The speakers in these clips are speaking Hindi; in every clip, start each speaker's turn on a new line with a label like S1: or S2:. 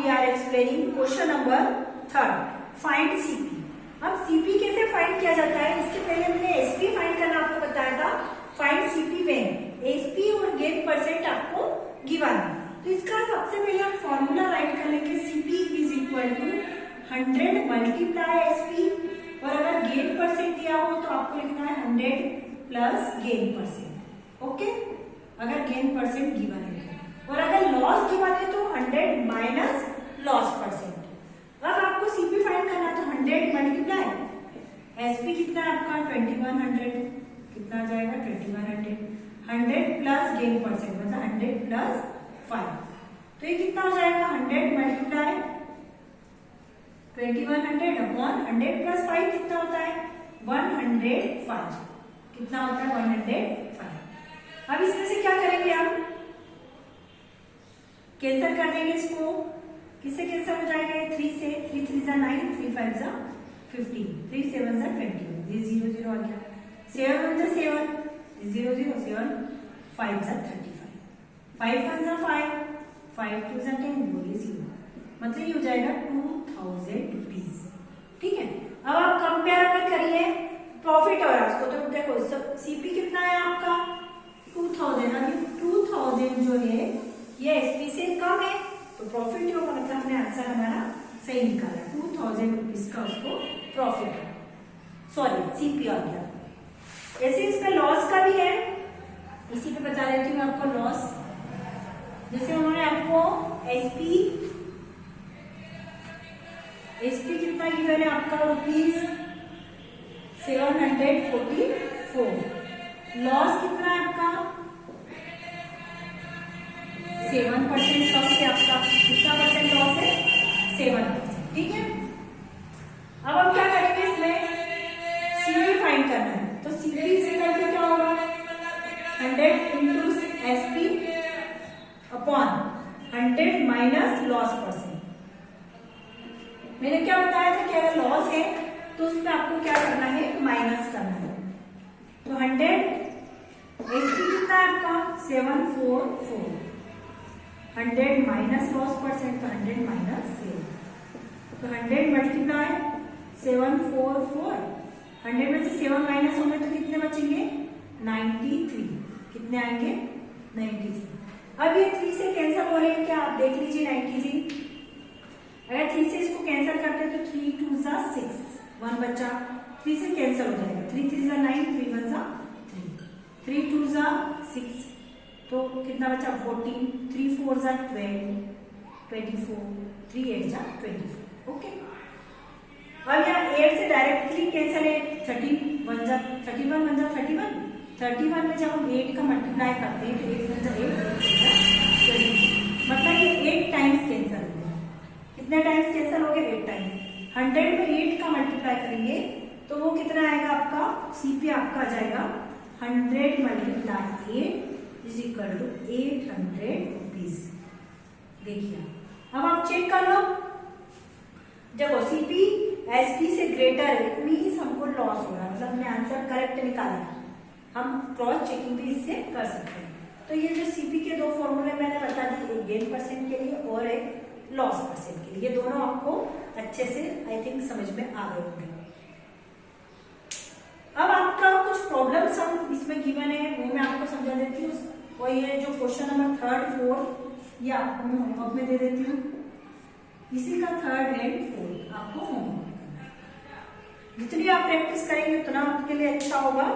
S1: We are explaining question number 3, find CP. अब सीपी कैसे फाइंड किया जाता है, इसके पहले हमने एसपी फाइंड करना आपको बताया था। फाइंड सीपी व्हेन एसपी और गेन परसेंट आपको गिवन है। तो इसका सबसे पहले हम फॉर्मूला राइट कर लेंगे, CP is equal to 100 multiply SP, और अगर गेन परसेंट दिया हो तो आपको लिखना है 100 प्लस गेन परसेंट। ओके, अगर गेन परसेंट गिवन है, और अगर लॉस गिवन है तो 100 माइनस लॉस परसेंट। अब आपको सीपी फाइंड करना है तो 100 मल्टीप्लाई एसपी कितना है आपका 2100, कितना आ जाएगा 2100, 100 प्लस गेन परसेंट मतलब 100 प्लस 5, तो ये कितना हो जाएगा 100 मल्टीप्लाई 2100 अपॉन 100 प्लस 5 कितना होता है 105, कितना होता है 105। अब इसमें से क्या करेंगे, हम कैंसिल कर देंगे इसको। किससे कैंसिल हो जाएगा, 3 से, 3 3 जा 9, 3 5 जा 15, 3 7 जा 20, ये 0 0 आ गया, 7 1 जा 7, 0 0 7, 5 जा 35, 5 1 जा 5, 5 2 जा 10, ये 0, मतलब ये हो जाएगा 2000 रुपीज। ठीक है, अब आप कंपेयर अगर करिए प्रॉफिट और लॉस को, तो देखो सीपी कितना है आपका 2000, अभी 2000 जो है ये एसपी से कम है तो प्रॉफिट ही होगा, मतलब हमने आंसर हमारा सही निकाला, 2000 रुपीज का उसको प्रॉफिट है, सॉरी सीपी आ गया। ऐसे इसका लॉस का भी है, इसी पे बता देती हूँ आपको लॉस। जैसे उन्होंने आपको एसपी कितना गिवन है आपका रुपीज 744, लॉस कितना है आपका 7% लॉस है आपका, कितना परसेंट लॉस है 7%। ठीक है, अब हम क्या करेंगे, इसमें सीपी फाइंड करना है, तो सीपी इक्वल टू क्या होगा 100 into SP upon 100 minus loss percent. मैंने क्या बताया था कि अगर लॉस है तो उसमें आपको क्या करना है, माइनस करना है। तो 100 एसपी कितना है आपका 744, 100 माइनस लॉस परसेंट तो 100 माइनस 7, तो 100 मल्टीप्लाई 744, 100 में से 7 माइनस होंगे तो कितने बचेंगे 93, कितने आएंगे 93। अब ये 3 से कैंसिल हो रहे हैं क्या, आप देख लीजिए 93, अगर 3 से इसको कैंसिल करते हैं तो 3 2 जा 6, 1 बचा, 3 से कैंसिल हो जाएगा, 3 3 जा 9, 3 1 जा 3, 3 2 जा 6, तो कितना बचा 14, 3 4 जा 12, 24, 3 8 जा 24। ओके, अब यहाँ 8 से डायरेक्टली कैंसिल है, 31 जा 31, 31 में जब हम 8 का मल्टीप्लाई करते हैं तो 8 1 जा 8, 22, मतलब ये 8 टाइम्स कैंसिल हो गया। कितने टाइम्स कैंसिल हो गए 8 टाइम्स। 100 में 8 का मल्टीप्लाई करेंगे तो वो कितना आएगा आपका, सीपी आपका आ जाएगा 100 multiply 8 is equal to 800 rupees. देखिए अब आप चेक कर लो, देखो सीपी एसपी से ग्रेटर है, मीन्स हमको लॉस हो रहा है, मतलब हमने आंसर करेक्ट निकाला है, हम क्रॉस चेकिंग भी इससे कर सकते हैं। तो ये जो सीपी के दो फॉर्मूले मैंने बता दिए, एक गेन परसेंट के लिए और एक लॉस परसेंट के लिए, ये दोनों आपको अच्छे से आई थिंक समझ में आ गए होंगे। अब आपका कुछ प्रॉब्लम सम इसमें गिवन है वो मैं आपको समझा देती हूँ, और ये जो क्वेश्चन नंबर 3, 4 ये आपको मैं होमवर्क में दे देती हूँ, इसी का 3rd एंड 4th आपको होमवर्क करना है। जितनी आप प्रैक्टिस करेंगे उतना आपके लिए अच्छा होगा।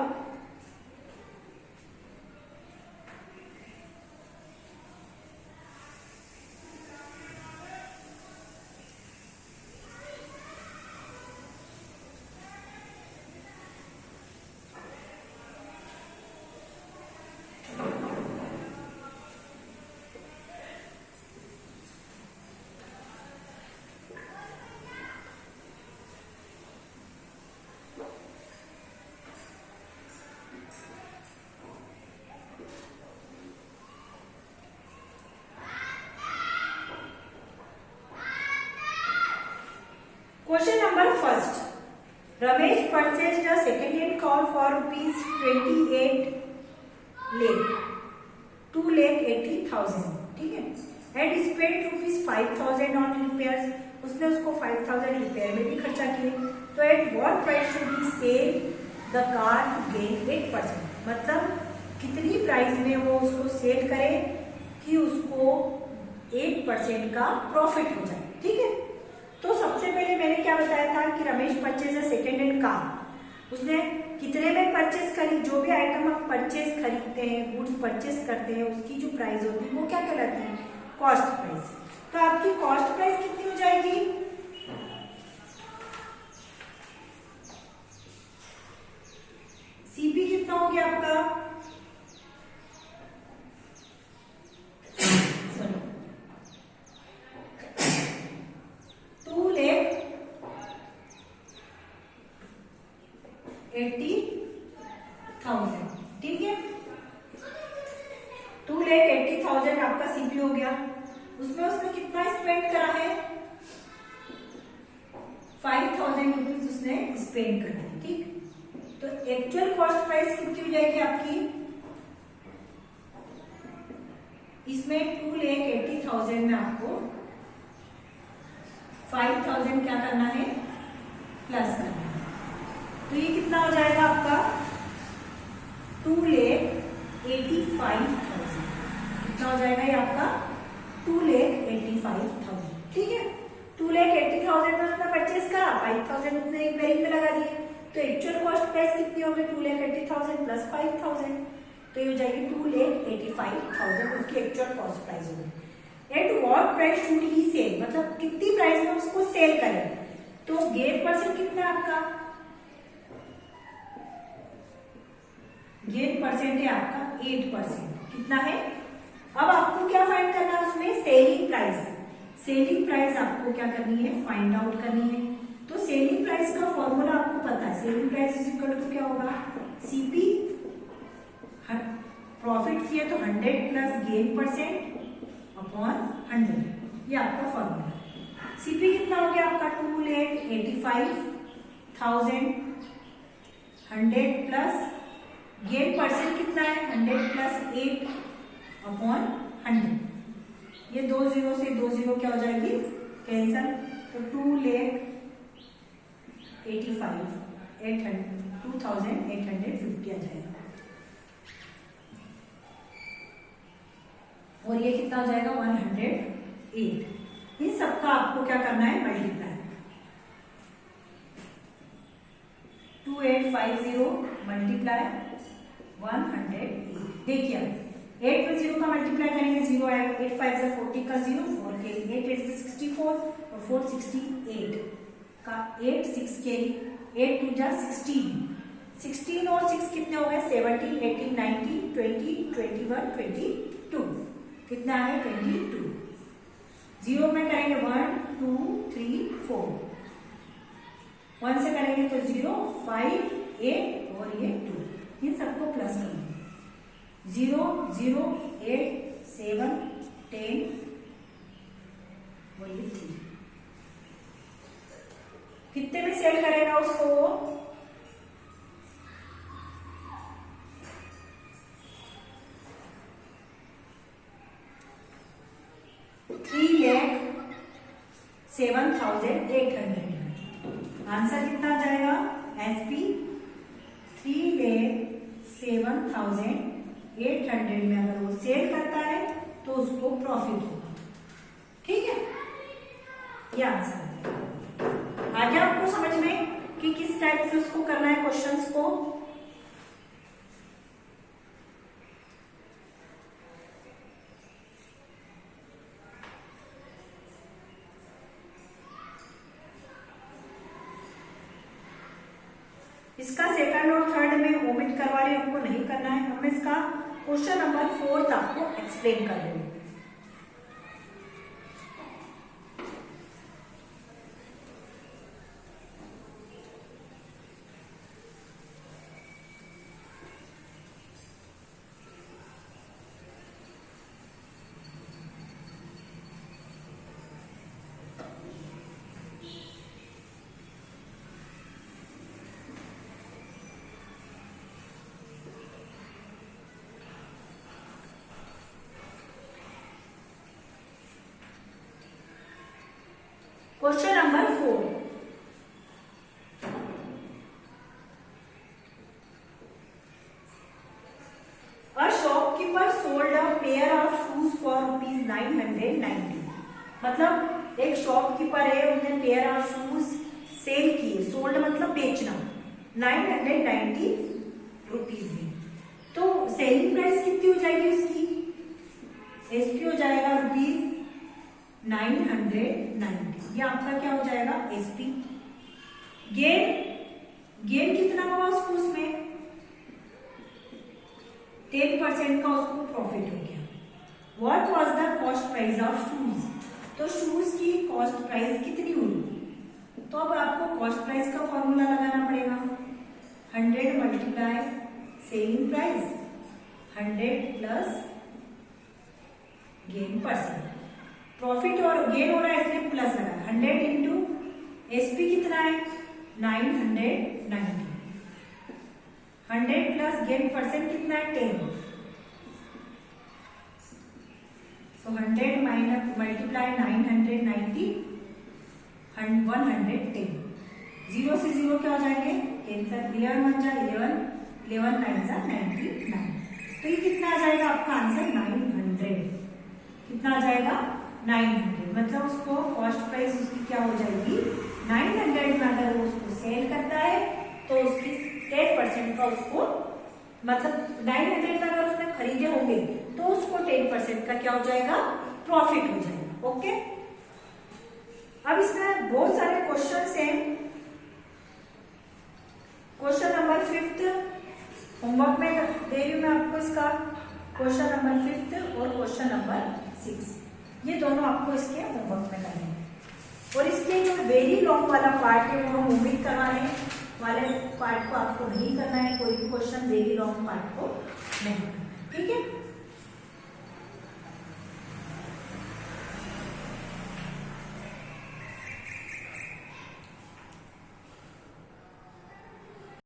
S1: Question number 1. Ramesh purchased a second-hand car for rupees 28 lakh, 2,80,000. ठीक है, एंड स्पेंड ₹5,000 ऑन रिपेयर्स, उसने उसको 5,000 रिपेयर में भी खर्चा किए। तो at what price should he sell the car to gain 8%, मतलब कितनी प्राइस में वो उसको सेल करे कि उसको 8% का प्रॉफिट हो जाए। ठीक है, तो सबसे पहले मैंने क्या बताया था कि Ramesh purchase a second hand car, उसने कितने में परचेज करी। जो भी आइटम आप परचेज खरीदते हैं, गुड्स परचेज करते हैं, उसकी जो प्राइस होती है वो क्या कहलाती है, कॉस्ट प्राइस। तो आपकी कॉस्ट प्राइस कितनी हो जाएगी, सीपी कितना हो गया आपका, $2,80,000। ठीक है, 2,80,000 आपका सीपी हो गया। उसमें उसने कितना स्पेंड करा है, 5,000 रुपीज उसने स्पेंड कर दिए। ठीक, तो एक्चुअल कॉस्ट प्राइस कितनी हो जाएगी आपकी, इसमें 2,80,000 में आपको 5,000 क्या करना है, प्लस करना है। तो ये कितना हो जाएगा आपका 2,85,000। कितना हो जाएगा ये आपका 2,85,000। ठीक है, 2,80,000 में उसने परचेज करा, 5,000 उसने रिपेयरिंग में लगा दिए। तो एक्चुअल कॉस्ट प्राइस कितनी होगी, 2,80,000 प्लस 5,000, तो ये हो जाएगी 2,85,000 उसकी एक्चुअल कॉस्ट प्राइस होगी। At what price should he sell, मतलब कितनी प्राइस में उसको सेल करें। तो गेन परसेंट कितना है आपका, गेन परसेंट है आपका 8%। कितना है, अब आपको क्या फाइंड करना है उसमें, सेलिंग प्राइस। सेलिंग प्राइस आपको क्या करनी है, फाइंड आउट करनी है। तो सेलिंग प्राइस का फॉर्मूला आपको पता है, selling price is equal to क्या होगा, सीपी, प्रॉफिट किए तो 100 प्लस गेन परसेंट अपॉन 100, ये आपका फॉर्मूला। सीपी कितना हो गया आपका 2,85,000, 100 प्लस गेन परसेंट कितना है, 100 प्लस 8 अपॉन 100। ये 2 जीरो से 2 जीरो क्या हो जाएगी, कैंसल। तो 2,85,850 आ जाएगा। और ये कितना हो जाएगा 108। इन सबका आपको क्या करना है, मल्टीप्लाई। 2,850 मल्टीप्लाई 108। देखिए 8 में 0 का मल्टीप्लाई करेंगे 0 आएगा, 8 5 से 40 का 0, 4 के 8 8 से 64 और 4 68 का 8 6 के 8 2 जा 16, 16 और 6 कितने हो गए, 17 18 19 20 21 22, कितना है 22। 0 में करेंगे 1 2 3 4, 1 से करेंगे तो 0 5 8 और ये 2, इन सबको प्लस करेंगे 0 0 8 7 10 और ये 3। कितने में सेल करेगा उसको वो, $3,07,800। आंसर कितना आ जाएगा, एसपी 3,07,800 में अगर वो सेल करता है तो उसको प्रॉफिट होगा। ठीक है, ये आंसर है। आ गया आपको समझ में कि किस टाइप से उसको करना है क्वेश्चंस को। इसका सेकंड और थर्ड में ओमिट करवा रहे, आपको नहीं करना है। हम इसका क्वेश्चन नंबर 4 आपको एक्सप्लेन कर देंगे। Question number 4, a shopkeeper sold a pair of shoes for ₹990. मतलब एक शॉपकीपर है, उसने पेयर ऑफ शूज सेल किए, सोल्ड मतलब बेचना, 990 रुपीज में। तो सेलिंग प्राइस कितनी हो जाएगी उसकी? एसपी हो जाएगा ₹990। ये आपका क्या हो जाएगा? एसपी। गेन कितना हुआ उसको? उसमें 10% का उसको प्रॉफिट हो गया। What was the cost price of shoes? तो शूज की कॉस्ट प्राइस कितनी हुई? तो अब आपको कॉस्ट प्राइस का फॉर्मूला लगाना पड़ेगा। 100 multiply selling price, 100 plus gain percent. Profit और गेन हो रहा है इसलिए प्लस लगा, 100 इंटू एसपी कितना है? 990। 100 प्लस गेन परसेंट कितना है? 10। सो 100 माइनस मल्टीप्लाई 990, 110। 0 से 0 क्या हो जाएंगे? कैंसर। 11 1 जा 11, 11 9 जा 99। तो ये कितना आ जाएगा आपका आंसर? 900। कितना आ जाएगा? 900। मतलब उसको कॉस्ट प्राइस उसकी क्या हो जाएगी? 900 में अगर वो उसको सेल करता है तो उसकी 10% का उसको, मतलब 900 में अगर उसने खरीदे होंगे तो उसको 10% का क्या हो जाएगा? प्रॉफिट हो जाएगा। ओके, अब इसमें बहुत सारे क्वेश्चंस हैं। क्वेश्चन नंबर 5 होमवर्क में दे रही हूं मैं आपको इसका, क्वेश्चन नंबर 5 और क्वेश्चन नंबर 6, ये दोनों आपको इसके होमवर्क में करने हैं। और इसके जो वेरी लॉन्ग वाला पार्ट है वो हम उम्मीद करवाने वाले पार्ट को आपको नहीं करना है, कोई भी क्वेश्चन वेरी लॉन्ग पार्ट को नहीं, ठीक है।